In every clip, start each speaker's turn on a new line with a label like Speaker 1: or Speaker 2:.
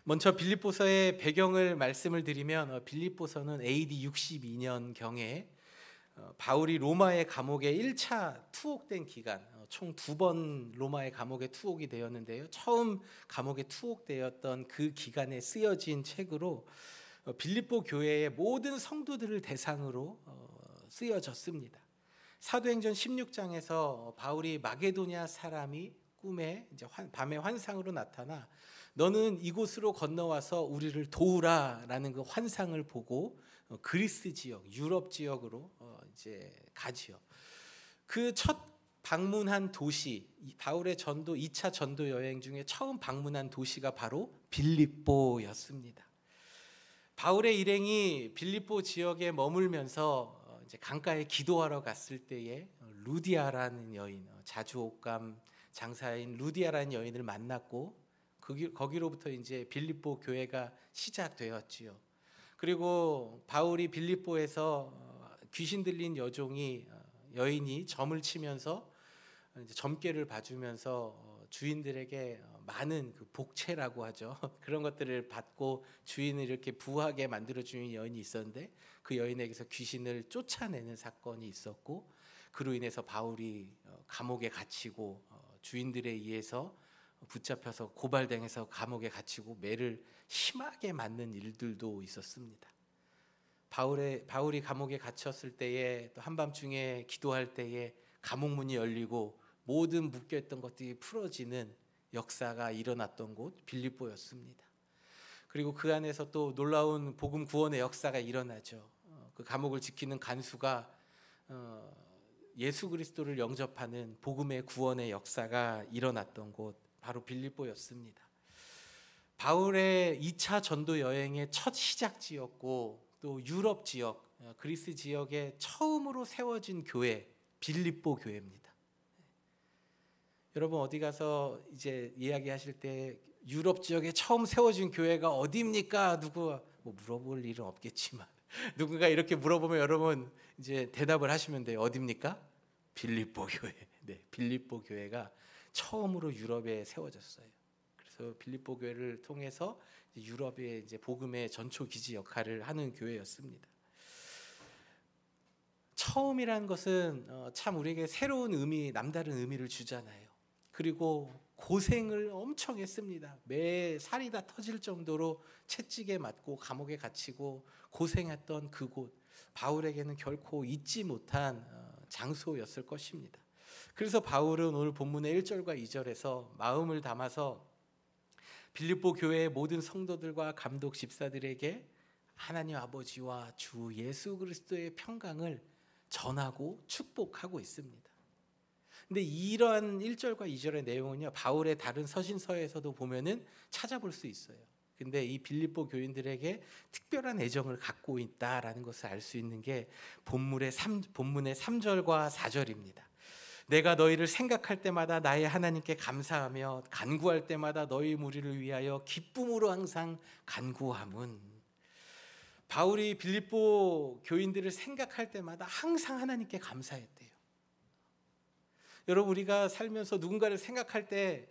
Speaker 1: 먼저 빌립보서의 배경을 말씀을 드리면 빌립보서는 AD 62년 경에 바울이 로마의 감옥에 1차 투옥된 기간, 총 2번 로마의 감옥에 투옥이 되었는데요. 처음 감옥에 투옥되었던 그 기간에 쓰여진 책으로 빌립보 교회의 모든 성도들을 대상으로 쓰여졌습니다. 사도행전 16장에서 바울이 마게도냐 사람이 꿈에 이제 밤의 환상으로 나타나 너는 이곳으로 건너와서 우리를 도우라라는 그 환상을 보고 그리스 지역, 유럽 지역으로 이제 가지요. 그 첫 방문한 도시, 바울의 전도 2차 전도 여행 중에 처음 방문한 도시가 바로 빌립보였습니다. 바울의 일행이 빌립보 지역에 머물면서 이제 강가에 기도하러 갔을 때에 루디아라는 여인, 자주옥감 장사인 루디아라는 여인을 만났고 거기로부터 이제 빌립보 교회가 시작되었지요. 그리고 바울이 빌립보에서 귀신 들린 여인이 점을 치면서 이제 점괘를 봐주면서 주인들에게 많은 그 복채라고 하죠. 그런 것들을 받고 주인을 이렇게 부하게 만들어주는 여인이 있었는데 그 여인에게서 귀신을 쫓아내는 사건이 있었고 그로 인해서 바울이 감옥에 gat히고 주인들에 의해서 붙잡혀서 고발당해서 감옥에 갇히고 매를 심하게 맞는 일들도 있었습니다. 바울이 감옥에 갇혔을 때에 또 한밤중에 기도할 때에 감옥 문이 열리고 모든 묶여있던 것들이 풀어지는 역사가 일어났던 곳 빌립보였습니다. 그리고 그 안에서 또 놀라운 복음 구원의 역사가 일어나죠. 그 감옥을 지키는 간수가 예수 그리스도를 영접하는 복음의 구원의 역사가 일어났던 곳 바로 빌립보였습니다. 바울의 2차 전도 여행의 첫 시작지였고 또 유럽 지역, 그리스 지역에 처음으로 세워진 교회 빌립보 교회입니다. 여러분 어디 가서 이제 이야기하실 때 유럽 지역에 처음 세워진 교회가 어디입니까? 누구 물어볼 일은 없겠지만 누군가 이렇게 물어보면 여러분 이제 대답을 하시면 돼요. 어디입니까? 빌립보 교회. 네, 빌립보 교회가 처음으로 유럽에 세워졌어요. 그래서 빌립보 교회를 통해서 유럽의 이제 복음의 전초 기지 역할을 하는 교회였습니다. 처음이라는 것은 참 우리에게 새로운 의미, 남다른 의미를 주잖아요. 그리고 고생을 엄청 했습니다. 매 살이 다 터질 정도로 채찍에 맞고 감옥에 갇히고 고생했던 그곳, 바울에게는 결코 잊지 못한 장소였을 것입니다. 그래서 바울은 오늘 본문의 1절과 2절에서 마음을 담아서 빌립보 교회의 모든 성도들과 감독 집사들에게 하나님 아버지와 주 예수 그리스도의 평강을 전하고 축복하고 있습니다. 근데 이러한 1절과 2절의 내용은요, 바울의 다른 서신서에서도 보면은 찾아볼 수 있어요. 근데 이 빌립보 교인들에게 특별한 애정을 갖고 있다라는 것을 알 수 있는 게 본문의 3절과 4절입니다. 내가 너희를 생각할 때마다 나의 하나님께 감사하며 간구할 때마다 너희 무리를 위하여 기쁨으로 항상 간구함은. 바울이 빌립보 교인들을 생각할 때마다 항상 하나님께 감사했대요. 여러분 우리가 살면서 누군가를 생각할 때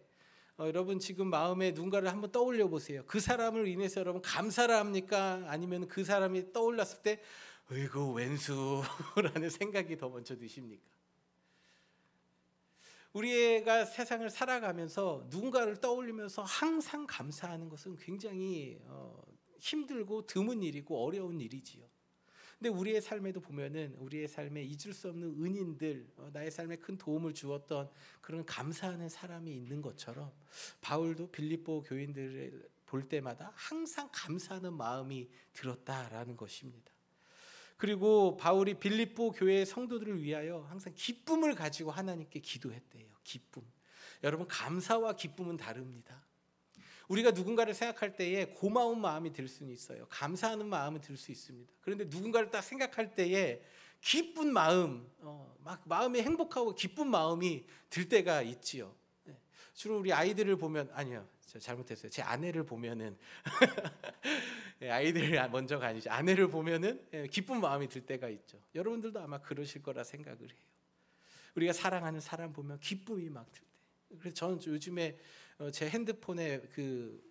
Speaker 1: 여러분 지금 마음에 누군가를 한번 떠올려 보세요. 그 사람을 인해서 여러분 감사를 합니까? 아니면 그 사람이 떠올랐을 때 어이구 웬수라는 생각이 더 먼저 드십니까? 우리가 세상을 살아가면서 누군가를 떠올리면서 항상 감사하는 것은 굉장히 힘들고 드문 일이고 어려운 일이지요. 근데 우리의 삶에도 보면은 우리의 삶에 잊을 수 없는 은인들, 나의 삶에 큰 도움을 주었던 그런 감사하는 사람이 있는 것처럼 바울도 빌립보 교인들을 볼 때마다 항상 감사하는 마음이 들었다라는 것입니다. 그리고 바울이 빌립보 교회의 성도들을 위하여 항상 기쁨을 가지고 하나님께 기도했대요. 기쁨. 여러분 감사와 기쁨은 다릅니다. 우리가 누군가를 생각할 때에 고마운 마음이 들 수는 있어요. 감사하는 마음은 들 수 있습니다. 그런데 누군가를 딱 생각할 때에 기쁜 마음, 막 마음이 행복하고 기쁜 마음이 들 때가 있지요. 주로 우리 아이들을 보면 아니요, 저 잘못했어요. 제 아내를 보면은 아이들 먼저가 아니죠. 아내를 보면은 기쁜 마음이 들 때가 있죠. 여러분들도 아마 그러실 거라 생각을 해요. 우리가 사랑하는 사람 보면 기쁨이 막 들 때. 그래서 저는 요즘에 제 핸드폰에 그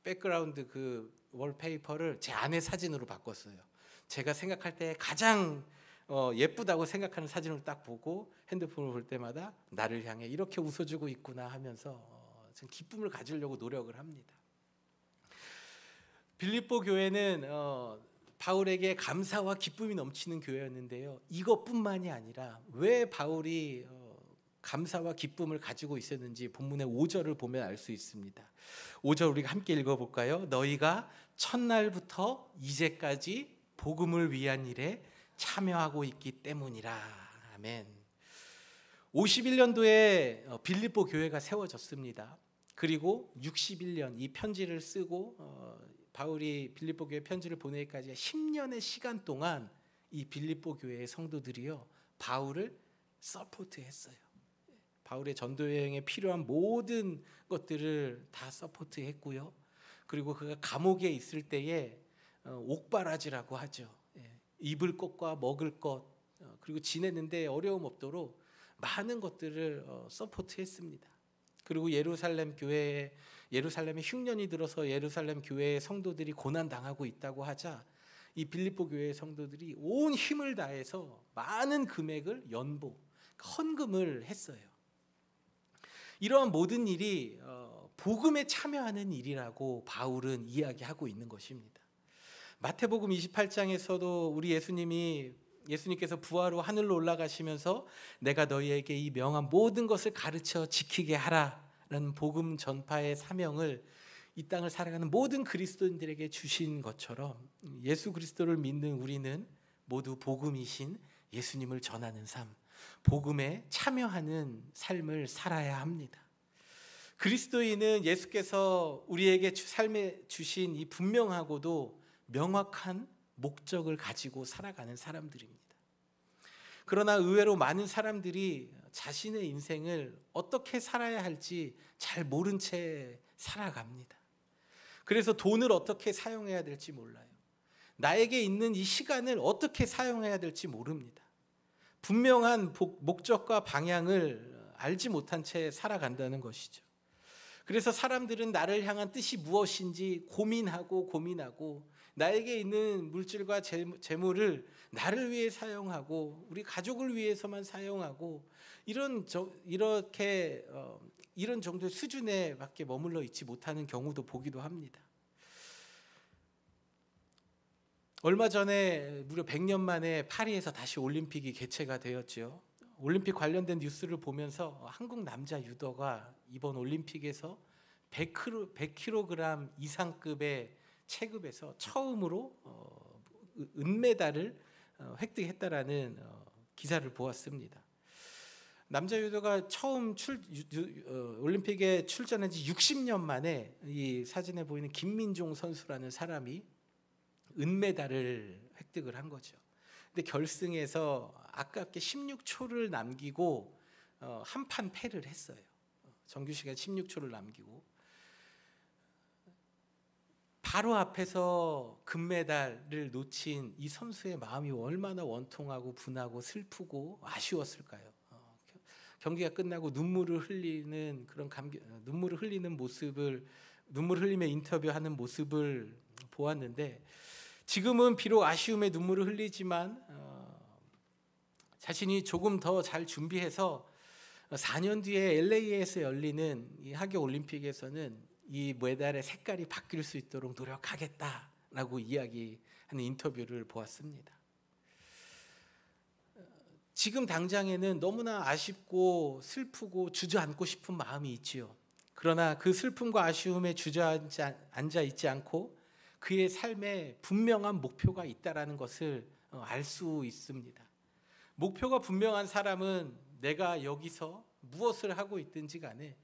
Speaker 1: 백그라운드 그 월페이퍼를 제 아내 사진으로 바꿨어요. 제가 생각할 때 가장 예쁘다고 생각하는 사진을 딱 보고 핸드폰을 볼 때마다 나를 향해 이렇게 웃어주고 있구나 하면서 기쁨을 가지려고 노력을 합니다. 빌립보 교회는 바울에게 감사와 기쁨이 넘치는 교회였는데요. 이것뿐만이 아니라 왜 바울이 감사와 기쁨을 가지고 있었는지 본문의 5절을 보면 알 수 있습니다. 5절 우리가 함께 읽어볼까요? 너희가 첫날부터 이제까지 복음을 위한 일에 참여하고 있기 때문이라. 아멘. 51년도에 빌립보 교회가 세워졌습니다. 그리고 61년 이 편지를 쓰고 바울이 빌립보 교회 편지를 보내기까지 10년의 시간 동안 이 빌립보 교회의 성도들이요 바울을 서포트했어요. 바울의 전도 여행에 필요한 모든 것들을 다 서포트했고요. 그리고 그가 감옥에 있을 때에 옥바라지라고 하죠. 입을 것과 먹을 것 그리고 지내는데 어려움 없도록 많은 것들을 서포트했습니다. 그리고 예루살렘에 흉년이 들어서 예루살렘 교회의 성도들이 고난 당하고 있다고 하자 이 빌립보 교회의 성도들이 온 힘을 다해서 많은 금액을 헌금을 했어요. 이러한 모든 일이 복음에 참여하는 일이라고 바울은 이야기하고 있는 것입니다. 마태복음 28장에서도 우리 예수님께서 부활 후 하늘로 올라가시면서 내가 너희에게 이 명한 모든 것을 가르쳐 지키게 하라라는 복음 전파의 사명을 이 땅을 살아가는 모든 그리스도인들에게 주신 것처럼 예수 그리스도를 믿는 우리는 모두 복음이신 예수님을 전하는 삶, 복음에 참여하는 삶을 살아야 합니다. 그리스도인은 예수께서 우리에게 삶에 주신 이 분명하고도 명확한 목적을 가지고 살아가는 사람들입니다. 그러나 의외로 많은 사람들이 자신의 인생을 어떻게 살아야 할지 잘 모른 채 살아갑니다. 그래서 돈을 어떻게 사용해야 될지 몰라요. 나에게 있는 이 시간을 어떻게 사용해야 될지 모릅니다. 분명한 목적과 방향을 알지 못한 채 살아간다는 것이죠. 그래서 사람들은 나를 향한 뜻이 무엇인지 고민하고 나에게 있는 물질과 재물을 나를 위해 사용하고 우리 가족을 위해서만 사용하고 이런 정도의 수준에 밖에 머물러 있지 못하는 경우도 보기도 합니다. 얼마 전에 무려 100년 만에 파리에서 다시 올림픽이 개최가 되었죠. 올림픽 관련된 뉴스를 보면서 한국 남자 유도가 이번 올림픽에서 100kg 이상급의 체급에서 처음으로 은메달을 획득했다라는 기사를 보았습니다. 남자 유도가 처음 올림픽에 출전한 지 60년 만에 이 사진에 보이는 김민종 선수라는 사람이 은메달을 획득을 한 거죠. 근데 결승에서 아깝게 16초를 남기고 한판 패를 했어요. 정규 시간 16초를 남기고 바로 앞에서 금메달을 놓친 이 선수의 마음이 얼마나 원통하고 분하고 슬프고 아쉬웠을까요? 경기가 끝나고 눈물을 흘리는 눈물을 흘리며 인터뷰하는 모습을 보았는데 지금은 비록 아쉬움에 눈물을 흘리지만 자신이 조금 더 잘 준비해서 4년 뒤에 LA에서 열리는 이 하계 올림픽에서는 이 메달의 색깔이 바뀔 수 있도록 노력하겠다라고 이야기하는 인터뷰를 보았습니다. 지금 당장에는 너무나 아쉽고 슬프고 주저앉고 싶은 마음이 있지요. 그러나 그 슬픔과 아쉬움에 주저앉아 있지 않고 그의 삶에 분명한 목표가 있다라는 것을 알 수 있습니다. 목표가 분명한 사람은 내가 여기서 무엇을 하고 있든지 간에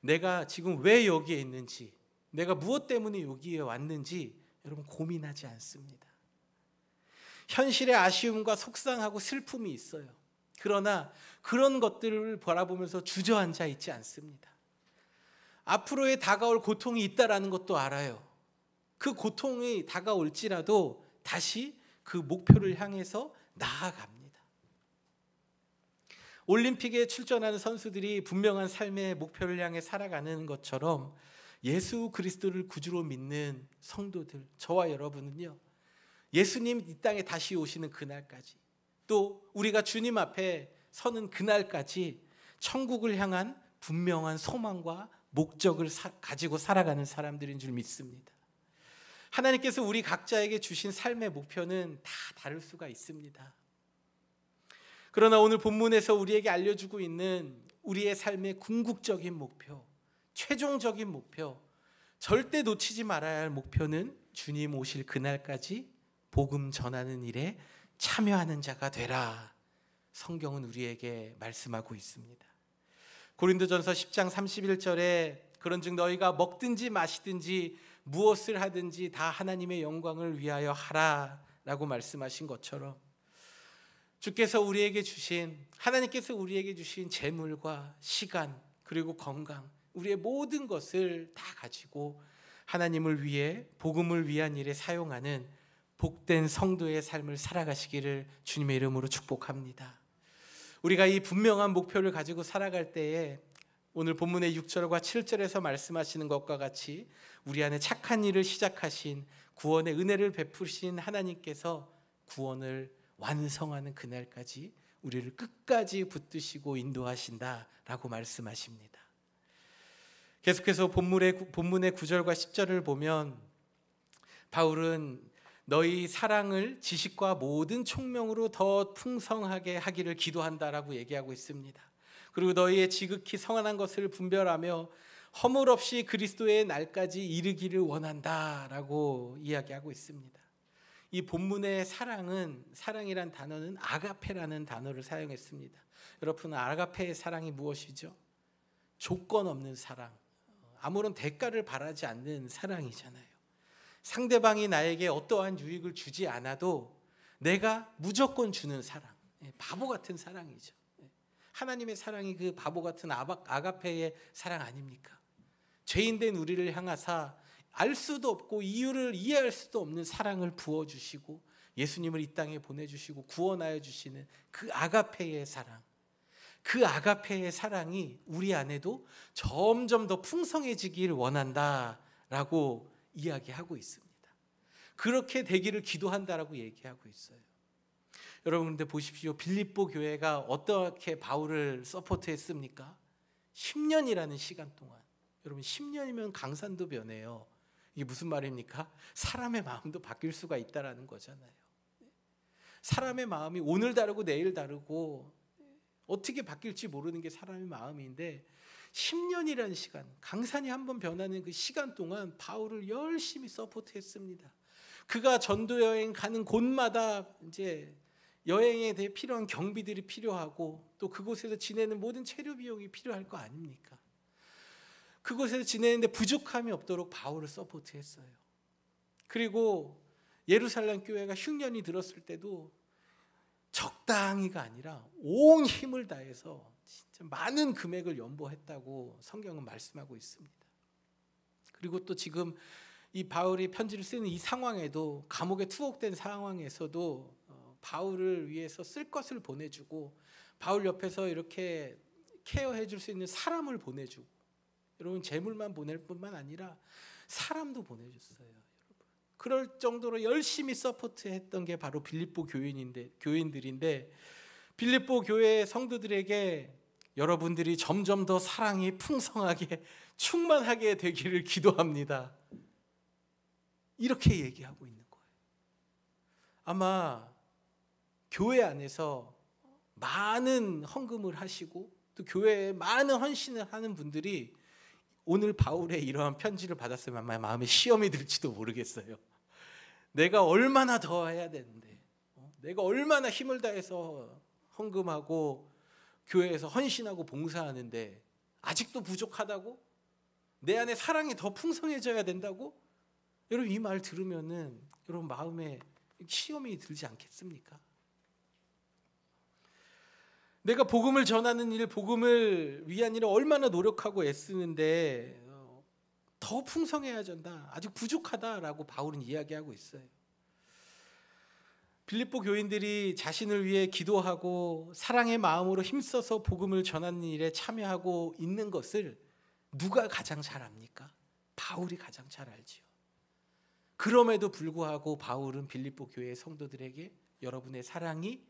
Speaker 1: 내가 지금 왜 여기에 있는지, 내가 무엇 때문에 여기에 왔는지 여러분 고민하지 않습니다. 현실의 아쉬움과 속상하고 슬픔이 있어요. 그러나 그런 것들을 바라보면서 주저앉아 있지 않습니다. 앞으로의 다가올 고통이 있다라는 것도 알아요. 그 고통이 다가올지라도 다시 그 목표를 향해서 나아갑니다. 올림픽에 출전하는 선수들이 분명한 삶의 목표를 향해 살아가는 것처럼 예수 그리스도를 구주로 믿는 성도들, 저와 여러분은요, 예수님 이 땅에 다시 오시는 그날까지, 또 우리가 주님 앞에 서는 그날까지 천국을 향한 분명한 소망과 목적을 가지고 살아가는 사람들인 줄 믿습니다. 하나님께서 우리 각자에게 주신 삶의 목표는 다 다를 수가 있습니다. 그러나 오늘 본문에서 우리에게 알려주고 있는 우리의 삶의 궁극적인 목표, 최종적인 목표, 절대 놓치지 말아야 할 목표는 주님 오실 그날까지 복음 전하는 일에 참여하는 자가 되라. 성경은 우리에게 말씀하고 있습니다. 고린도전서 10장 31절에 그런즉 너희가 먹든지 마시든지 무엇을 하든지 다 하나님의 영광을 위하여 하라 라고 말씀하신 것처럼, 하나님께서 우리에게 주신 재물과 시간 그리고 건강, 우리의 모든 것을 다 가지고 하나님을 위해 복음을 위한 일에 사용하는 복된 성도의 삶을 살아가시기를 주님의 이름으로 축복합니다. 우리가 이 분명한 목표를 가지고 살아갈 때에 오늘 본문의 6절과 7절에서 말씀하시는 것과 같이 우리 안에 착한 일을 시작하신, 구원의 은혜를 베푸신 하나님께서 구원을 완성하는 그날까지 우리를 끝까지 붙드시고 인도하신다라고 말씀하십니다. 계속해서 본문의 9절과 10절을 보면 바울은 너희 사랑을 지식과 모든 총명으로 더 풍성하게 하기를 기도한다라고 얘기하고 있습니다. 그리고 너희의 지극히 성안한 것을 분별하며 허물 없이 그리스도의 날까지 이르기를 원한다라고 이야기하고 있습니다. 이 본문의 사랑이란 단어는 아가페라는 단어를 사용했습니다. 여러분, 아가페의 사랑이 무엇이죠? 조건 없는 사랑, 아무런 대가를 바라지 않는 사랑이잖아요. 상대방이 나에게 어떠한 유익을 주지 않아도 내가 무조건 주는 사랑, 바보 같은 사랑이죠. 하나님의 사랑이 그 바보 같은 아가페의 사랑 아닙니까? 죄인된 우리를 향하사 알 수도 없고 이유를 이해할 수도 없는 사랑을 부어주시고 예수님을 이 땅에 보내주시고 구원하여 주시는 그 아가페의 사랑, 그 아가페의 사랑이 우리 안에도 점점 더 풍성해지길 원한다라고 이야기하고 있습니다. 그렇게 되기를 기도한다라고 얘기하고 있어요. 여러분, 근데 보십시오. 빌립보 교회가 어떻게 바울을 서포트했습니까? 10년이라는 시간 동안. 여러분, 10년이면 강산도 변해요. 이게 무슨 말입니까? 사람의 마음도 바뀔 수가 있다라는 거잖아요. 사람의 마음이 오늘 다르고 내일 다르고 어떻게 바뀔지 모르는 게 사람의 마음인데, 10년이라는 시간, 강산이 한번 변하는 그 시간 동안 바울을 열심히 서포트했습니다. 그가 전도 여행 가는 곳마다 이제 여행에 대해 필요한 경비들이 필요하고 또 그곳에서 지내는 모든 체류 비용이 필요할 거 아닙니까? 그곳에서 지내는데 부족함이 없도록 바울을 서포트했어요. 그리고 예루살렘 교회가 흉년이 들었을 때도 적당히가 아니라 온 힘을 다해서 진짜 많은 금액을 연보했다고 성경은 말씀하고 있습니다. 그리고 또 지금 이 바울이 편지를 쓰는 이 상황에도, 감옥에 투옥된 상황에서도 바울을 위해서 쓸 것을 보내주고 바울 옆에서 이렇게 케어해 줄 수 있는 사람을 보내주고, 여러분, 재물만 보낼 뿐만 아니라 사람도 보내줬어요. 여러분, 그럴 정도로 열심히 서포트했던 게 바로 빌립보 교인들인데 빌립보 교회 성도들에게 여러분들이 점점 더 사랑이 풍성하게 충만하게 되기를 기도합니다. 이렇게 얘기하고 있는 거예요. 아마 교회 안에서 많은 헌금을 하시고 또 교회에 많은 헌신을 하는 분들이 오늘 바울의 이러한 편지를 받았으면 아마 마음에 시험이 들지도 모르겠어요. 내가 얼마나 더 해야 되는데, 내가 얼마나 힘을 다해서 헌금하고 교회에서 헌신하고 봉사하는데 아직도 부족하다고? 내 안에 사랑이 더 풍성해져야 된다고? 여러분, 이 말 들으면은 여러분 마음에 시험이 들지 않겠습니까? 내가 복음을 전하는 일, 복음을 위한 일을 얼마나 노력하고 애쓰는데 더 풍성해야 된다, 아직 부족하다라고 바울은 이야기하고 있어요. 빌립보 교인들이 자신을 위해 기도하고 사랑의 마음으로 힘써서 복음을 전하는 일에 참여하고 있는 것을 누가 가장 잘 압니까? 바울이 가장 잘 알지요. 그럼에도 불구하고 바울은 빌립보 교회의 성도들에게 여러분의 사랑이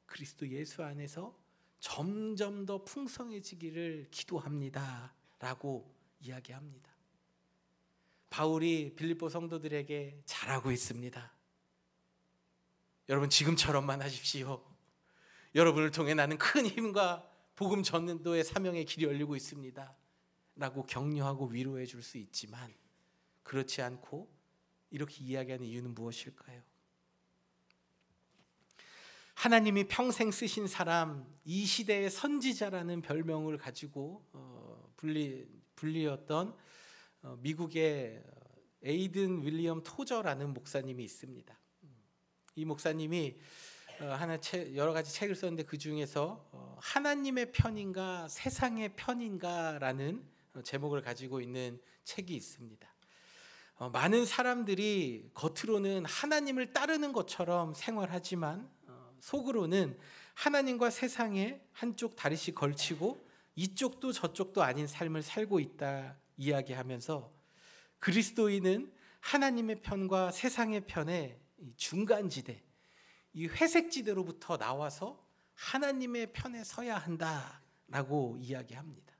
Speaker 1: 그리스도 예수 안에서 점점 더 풍성해지기를 기도합니다 라고 이야기합니다. 바울이 빌립보 성도들에게 잘하고 있습니다. 여러분 지금처럼만 하십시오. 여러분을 통해 나는 큰 힘과 복음 전도의 사명의 길이 열리고 있습니다 라고 격려하고 위로해 줄 수 있지만 그렇지 않고 이렇게 이야기하는 이유는 무엇일까요? 하나님이 평생 쓰신 사람, 이 시대의 선지자라는 별명을 가지고 불리었던 미국의 에이든 윌리엄 토저라는 목사님이 있습니다. 이 목사님이 여러 가지 책을 썼는데 그 중에서 하나님의 편인가 세상의 편인가라는 제목을 가지고 있는 책이 있습니다. 많은 사람들이 겉으로는 하나님을 따르는 것처럼 생활하지만 속으로는 하나님과 세상에 한쪽 다리씩 걸치고 이쪽도 저쪽도 아닌 삶을 살고 있다 이야기하면서 그리스도인은 하나님의 편과 세상의 편의 중간지대, 이 회색지대로부터 나와서 하나님의 편에 서야 한다라고 이야기합니다.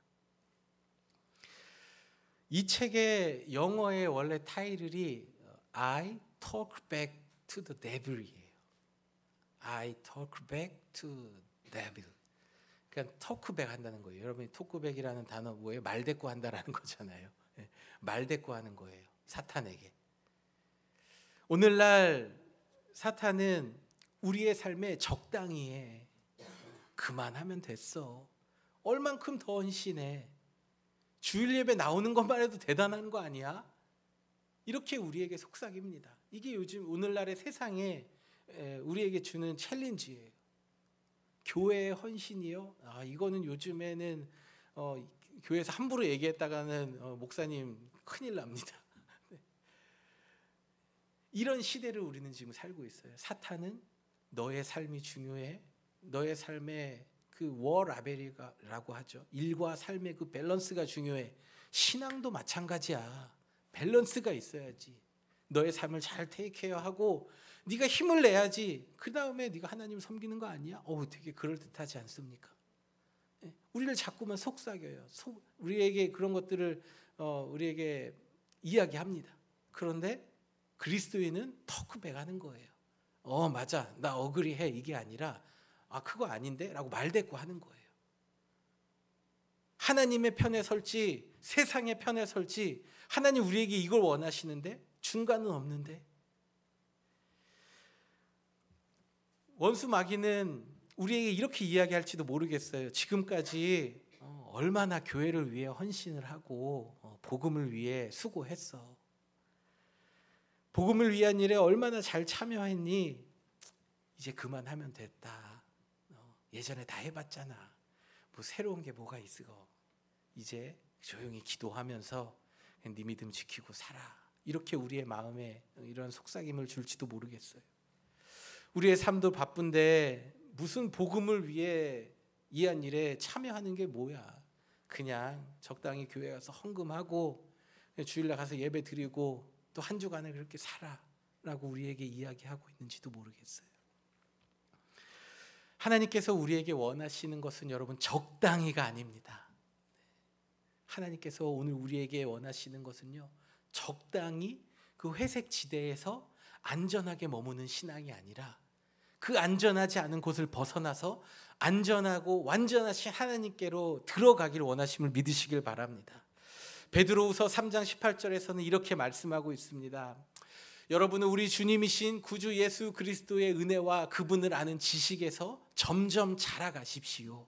Speaker 1: 이 책의 영어의 원래 타이틀이 I talk back to the devil이에요. I talk back to devil. 그러니까 토크백 한다는 거예요. 여러분이 토크백이라는 단어 뭐예요? 말대꾸 한다라는 거잖아요. 말대꾸 하는 거예요. 사탄에게. 오늘날 사탄은 우리의 삶에 적당히 해. 그만하면 됐어. 얼만큼 더 헌신해. 주일 예배 나오는 것만 해도 대단한 거 아니야? 이렇게 우리에게 속삭입니다. 이게 요즘 오늘날의 세상에 우리에게 주는 챌린지예요. 교회의 헌신이요? 이거는 요즘에는 교회에서 함부로 얘기했다가는 목사님 큰일 납니다. 이런 시대를 우리는 지금 살고 있어요. 사탄은 너의 삶이 중요해. 너의 삶의 그 워라벨이라고 하죠. 일과 삶의 그 밸런스가 중요해. 신앙도 마찬가지야. 밸런스가 있어야지. 너의 삶을 잘 테이크케어하고 네가 힘을 내야지. 그 다음에 네가 하나님 섬기는 거 아니야? 되게 그럴듯하지 않습니까? 우리를 자꾸만 속삭여요. 우리에게 그런 것들을 우리에게 이야기합니다. 그런데 그리스도인은 토크백하는 거예요. 맞아, 나 어그리해 이게 아니라 그거 아닌데? 라고 말대꾸 하는 거예요. 하나님의 편에 설지 세상의 편에 설지 하나님 우리에게 이걸 원하시는데 중간은 없는데 원수 마귀는 우리에게 이렇게 이야기할지도 모르겠어요. 지금까지 얼마나 교회를 위해 헌신을 하고 복음을 위해 수고했어. 복음을 위한 일에 얼마나 잘 참여했니? 이제 그만하면 됐다. 예전에 다 해봤잖아. 뭐 새로운 게 뭐가 있어. 이제 조용히 기도하면서 네 믿음 지키고 살아. 이렇게 우리의 마음에 이런 속삭임을 줄지도 모르겠어요. 우리의 삶도 바쁜데 무슨 복음을 위해 이한 일에 참여하는 게 뭐야. 그냥 적당히 교회 가서 헌금하고 주일날 가서 예배 드리고 또 한 주간을 그렇게 살아라고 우리에게 이야기하고 있는지도 모르겠어요. 하나님께서 우리에게 원하시는 것은 여러분 적당히가 아닙니다. 하나님께서 오늘 우리에게 원하시는 것은요, 적당히 그 회색 지대에서 안전하게 머무는 신앙이 아니라 그 안전하지 않은 곳을 벗어나서 안전하고 완전하신 하나님께로 들어가기를 원하심을 믿으시길 바랍니다. 베드로후서 3장 18절에서는 이렇게 말씀하고 있습니다. 여러분은 우리 주님이신 구주 예수 그리스도의 은혜와 그분을 아는 지식에서 점점 자라가십시오.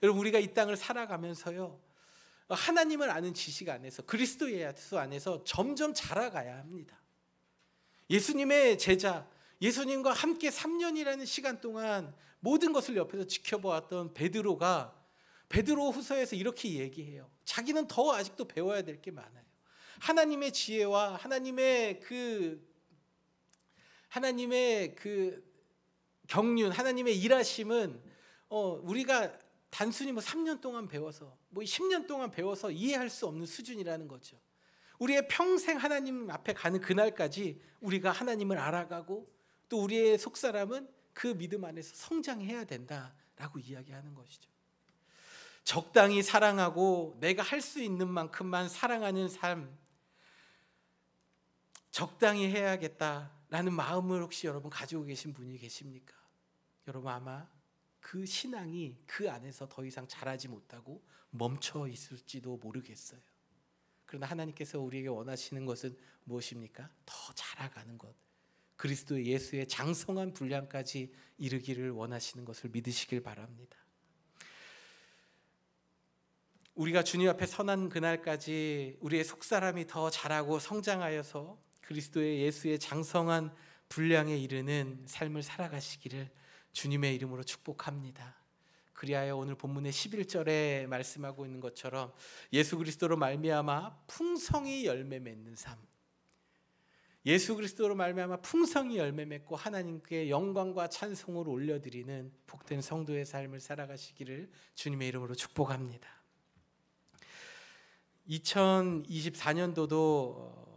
Speaker 1: 여러분 우리가 이 땅을 살아가면서요, 하나님을 아는 지식 안에서 그리스도 예수 안에서 점점 자라가야 합니다. 예수님의 제자, 예수님과 함께 3년이라는 시간 동안 모든 것을 옆에서 지켜보았던 베드로 후서에서 이렇게 얘기해요. 자기는 더 아직도 배워야 될 게 많아요. 하나님의 지혜와 하나님의 그 경륜, 하나님의 일하심은 우리가 단순히 3년 동안 배워서 10년 동안 배워서 이해할 수 없는 수준이라는 거죠. 우리의 평생 하나님 앞에 가는 그날까지 우리가 하나님을 알아가고 또 우리의 속사람은 그 믿음 안에서 성장해야 된다라고 이야기하는 것이죠. 적당히 사랑하고 내가 할 수 있는 만큼만 사랑하는 삶, 적당히 해야겠다라는 마음을 혹시 여러분 가지고 계신 분이 계십니까? 여러분 아마 그 신앙이 그 안에서 더 이상 자라지 못하고 멈춰 있을지도 모르겠어요. 그러나 하나님께서 우리에게 원하시는 것은 무엇입니까? 더 자라가는 것, 그리스도 예수의 장성한 분량까지 이르기를 원하시는 것을 믿으시길 바랍니다. 우리가 주님 앞에 선한 그날까지 우리의 속사람이 더 자라고 성장하여서 그리스도의 예수의 장성한 분량에 이르는 삶을 살아가시기를 주님의 이름으로 축복합니다. 그리하여 오늘 본문의 11절에 말씀하고 있는 것처럼 예수 그리스도로 말미암아 풍성히 열매 맺는 삶, 예수 그리스도로 말미암아 풍성히 열매 맺고 하나님께 영광과 찬송을 올려드리는 복된 성도의 삶을 살아가시기를 주님의 이름으로 축복합니다. 2024년도도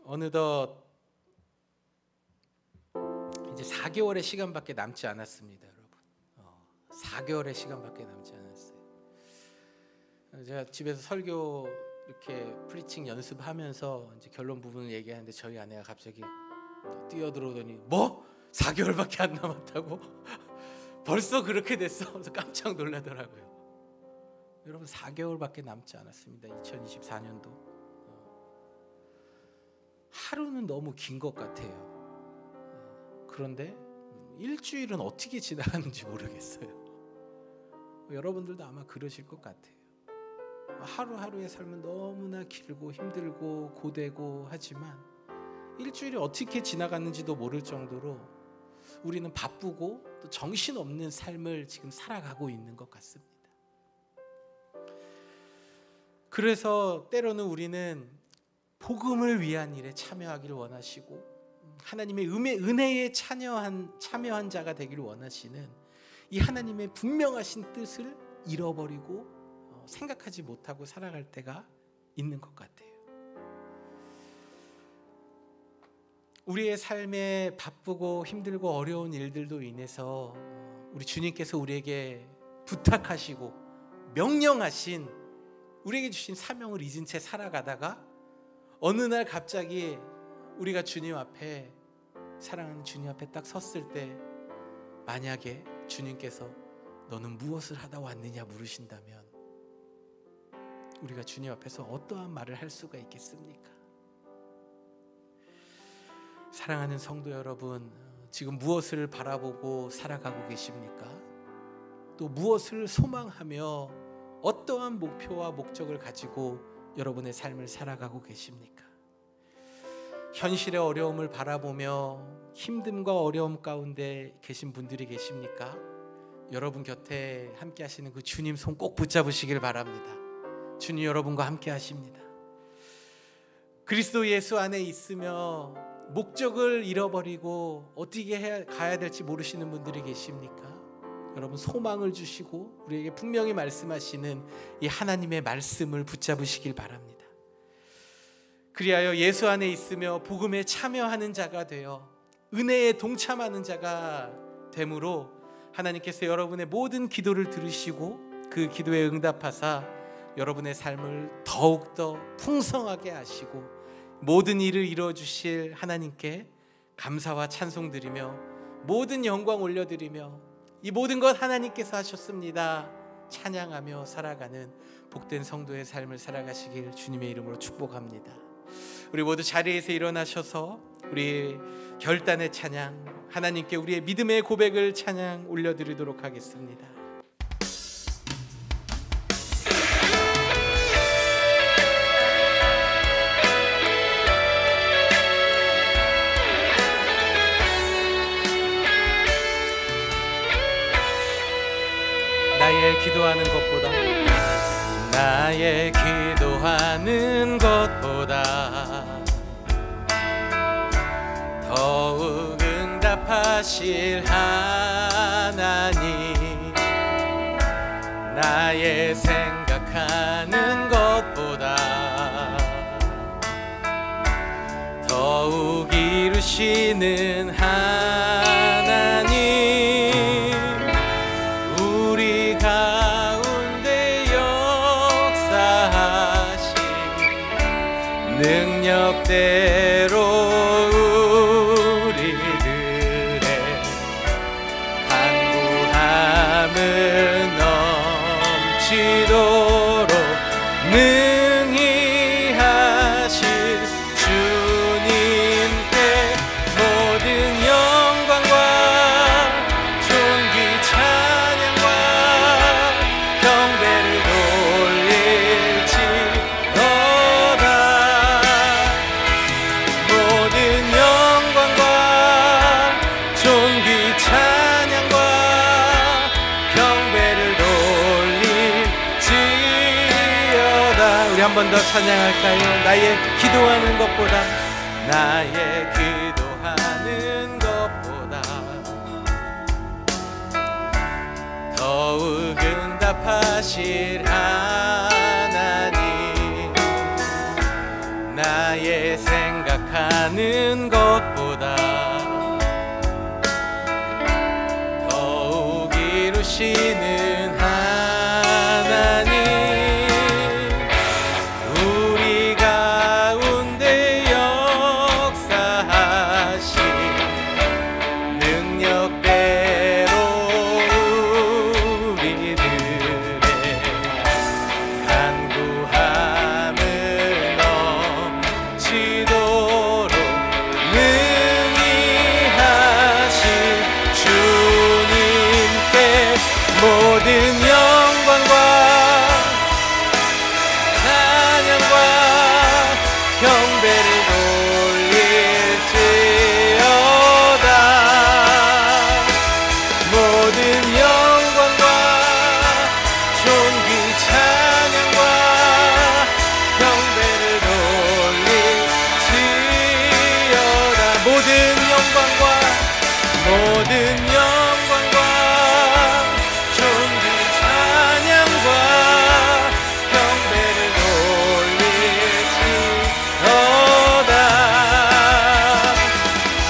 Speaker 1: 어느덧 이제 4개월의 시간밖에 남지 않았습니다, 여러분. 4개월의 시간밖에 남지 않았어요. 제가 집에서 설교 이렇게 프리칭 연습하면서 이제 결론 부분을 얘기하는데 저희 아내가 갑자기 뛰어들어오더니 뭐? 4개월밖에 안 남았다고? 벌써 그렇게 됐어? 그래서 깜짝 놀라더라고요. 여러분 4개월밖에 남지 않았습니다. 2024년도 하루는 너무 긴 것 같아요. 그런데 일주일은 어떻게 지나가는지 모르겠어요. 여러분들도 아마 그러실 것 같아요. 하루하루의 삶은 너무나 길고 힘들고 고되고 하지만 일주일이 어떻게 지나갔는지도 모를 정도로 우리는 바쁘고 또 정신없는 삶을 지금 살아가고 있는 것 같습니다. 그래서 때로는 우리는 복음을 위한 일에 참여하기를 원하시고 하나님의 은혜에 참여한 자가 되기를 원하시는 이 하나님의 분명하신 뜻을 잃어버리고 생각하지 못하고 살아갈 때가 있는 것 같아요. 우리의 삶에 바쁘고 힘들고 어려운 일들도 인해서 우리 주님께서 우리에게 부탁하시고 명령하신 우리에게 주신 사명을 잊은 채 살아가다가 어느 날 갑자기 우리가 주님 앞에, 사랑하는 주님 앞에 딱 섰을 때 만약에 주님께서 너는 무엇을 하다 왔느냐 물으신다면 우리가 주님 앞에서 어떠한 말을 할 수가 있겠습니까? 사랑하는 성도 여러분, 지금 무엇을 바라보고 살아가고 계십니까? 또 무엇을 소망하며 어떠한 목표와 목적을 가지고 여러분의 삶을 살아가고 계십니까? 현실의 어려움을 바라보며 힘듦과 어려움 가운데 계신 분들이 계십니까? 여러분 곁에 함께 하시는 그 주님 손 꼭 붙잡으시길 바랍니다. 주님 여러분과 함께 하십니다. 그리스도 예수 안에 있으며 목적을 잃어버리고 어떻게 가야 될지 모르시는 분들이 계십니까? 여러분 소망을 주시고 우리에게 분명히 말씀하시는 이 하나님의 말씀을 붙잡으시길 바랍니다. 그리하여 예수 안에 있으며 복음에 참여하는 자가 되어 은혜에 동참하는 자가 되므로 하나님께서 여러분의 모든 기도를 들으시고 그 기도에 응답하사 여러분의 삶을 더욱더 풍성하게 하시고 모든 일을 이루어주실 하나님께 감사와 찬송 드리며 모든 영광 올려드리며 이 모든 것 하나님께서 하셨습니다 찬양하며 살아가는 복된 성도의 삶을 살아가시길 주님의 이름으로 축복합니다. 우리 모두 자리에서 일어나셔서 우리 결단의 찬양, 하나님께 우리의 믿음의 고백을 찬양 올려드리도록 하겠습니다. 나의 기도하는 것보다 더욱 응답하실 하나님, 나의 생각하는 것보다 더욱 이루시는 하나님, 우리 가운데 역사하신 능력대로 우리들의 간구함을 넘치도록 능히 하실 주님께 모든 영광과 존귀 찬양과 경배를 돌릴지어다. 모든 영광과 존귀 찬양과 경배를 돌릴지어다. 우리 한 번 더 찬양할까요? 나의 기도하는 것보다, 나의 기도하는 것보다 더욱 응답하실 하나님, 나의 생각하는 것보다 더욱 이루시는 하나님, 우리 가운데 역사하신 능력대로 우리들의 간구함을 넘치도록 능히 하실 주님께 모든 영광과 찬양과 경배를 돌릴지어다. 모든 영광과 존귀 찬양과 경배를 돌릴지어다. 모든 영광과 모든 영광과 존귀 찬양과 경배를 돌릴지어다.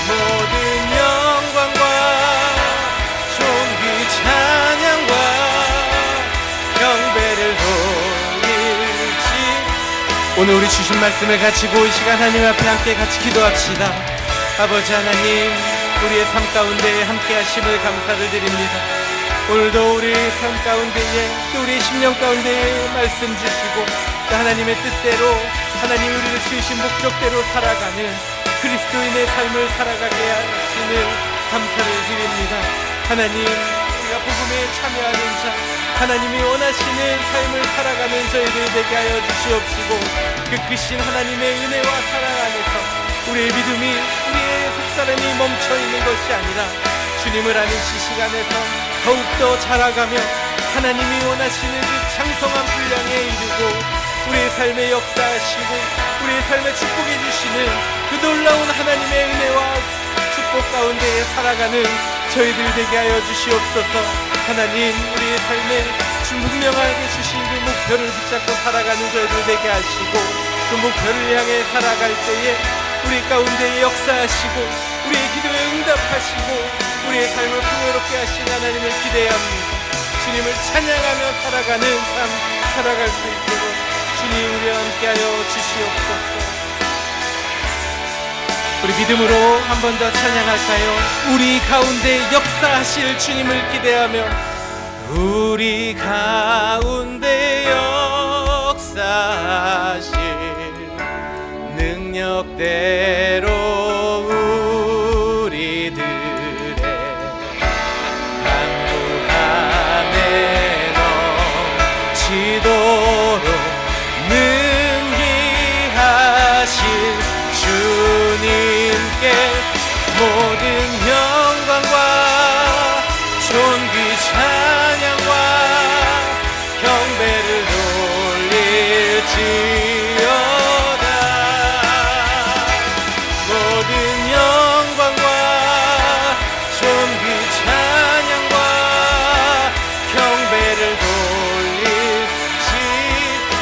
Speaker 1: 모든 영광과 존귀 찬양과 경배를 돌릴지. 오늘 우리 주신 말씀을 가지고 이 시간 하나님 앞에 함께 같이 기도합시다. 아버지 하나님, 우리의 삶 가운데 함께 하심을 감사를 드립니다. 오늘도 우리 삶 가운데에, 또 우리의 심령 가운데에 말씀 주시고, 또 하나님의 뜻대로, 하나님 우리를 지으신 목적대로 살아가는 그리스도인의 삶을 살아가게 하시는 감사를 드립니다. 하나님, 우리가 복음에 참여하는 자, 하나님이 원하시는 삶을 살아가는 저희들 되게 하여 주시옵시고, 그 크신 하나님의 은혜와 사랑 안에서 우리의 믿음이, 우리의 속사람이 멈춰있는 것이 아니라 주님을 아는 시간에서 더욱더 자라가며 하나님이 원하시는 그 장성한 분량에 이르고 우리의 삶에 역사하시고 우리의 삶에 축복해 주시는 그 놀라운 하나님의 은혜와 축복 가운데에 살아가는 저희들 되게 하여 주시옵소서. 하나님, 우리의 삶에 분명하게 주신 그 목표를 붙잡고 살아가는 저희들 되게 하시고, 그 목표를 향해 살아갈 때에 우리 가운데 역사하시고 우리의 기도에 응답하시고 우리의 삶을 풍요롭게 하신 하나님을 기대합니다. 주님을 찬양하며 살아가는 삶 살아갈 수 있도록 주님 우리와 함께하여 주시옵소서. 우리 믿음으로 한 번 더 찬양할까요? 우리 가운데 역사하실 주님을 기대하며, 우리 가운데 역사하실 능력대로 우리들의 간구함에 넘치도록 능히 하실 주님께 모든 영광과 존귀 찬양과 경배를 돌릴지어다. 모든 영광과 존귀 찬양과 경배를 돌릴지.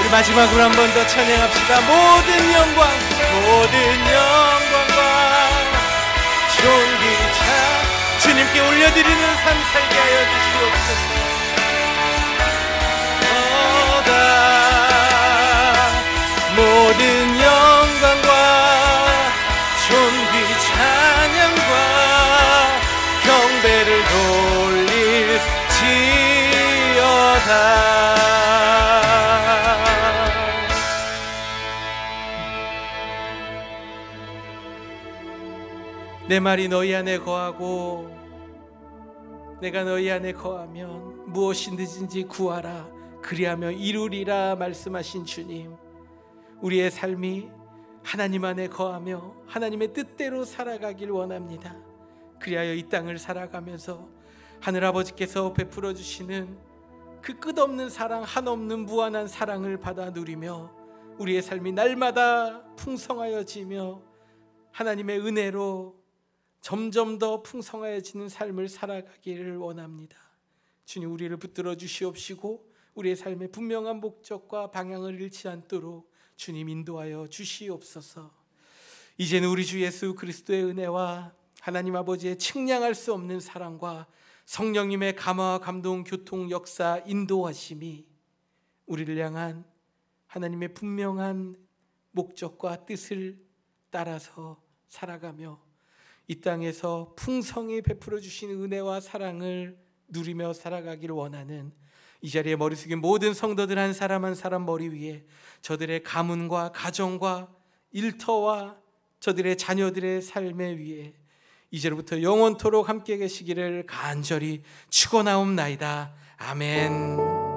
Speaker 1: 우리 마지막으로 한 번 더 찬양합시다. 모든 영광, 모든 영광과 드리는 삶 살게 하여 주시옵소서. 모든 영광과 존귀 찬양과 경배를 돌릴지어다. 내 말이 너희 안에 거하고 내가 너희 안에 거하면 무엇이든지 구하라 그리하면 이루리라 말씀하신 주님, 우리의 삶이 하나님 안에 거하며 하나님의 뜻대로 살아가길 원합니다. 그리하여 이 땅을 살아가면서 하늘아버지께서 베풀어 주시는 그 끝없는 사랑, 한없는 무한한 사랑을 받아 누리며 우리의 삶이 날마다 풍성하여지며 하나님의 은혜로 점점 더 풍성하여지는 삶을 살아가기를 원합니다. 주님, 우리를 붙들어 주시옵시고 우리의 삶의 분명한 목적과 방향을 잃지 않도록 주님 인도하여 주시옵소서. 이제는 우리 주 예수 그리스도의 은혜와 하나님 아버지의 측량할 수 없는 사랑과 성령님의 감화와 감동, 교통, 역사, 인도하심이 우리를 향한 하나님의 분명한 목적과 뜻을 따라서 살아가며 이 땅에서 풍성히 베풀어 주시는 은혜와 사랑을 누리며 살아가기를 원하는 이 자리에 머리 숙인 모든 성도들 한 사람 한 사람 머리 위에 저들의 가문과 가정과 일터와 저들의 자녀들의 삶의 위에 이제로부터 영원토록 함께 계시기를 간절히 축원하옵나이다. 아멘.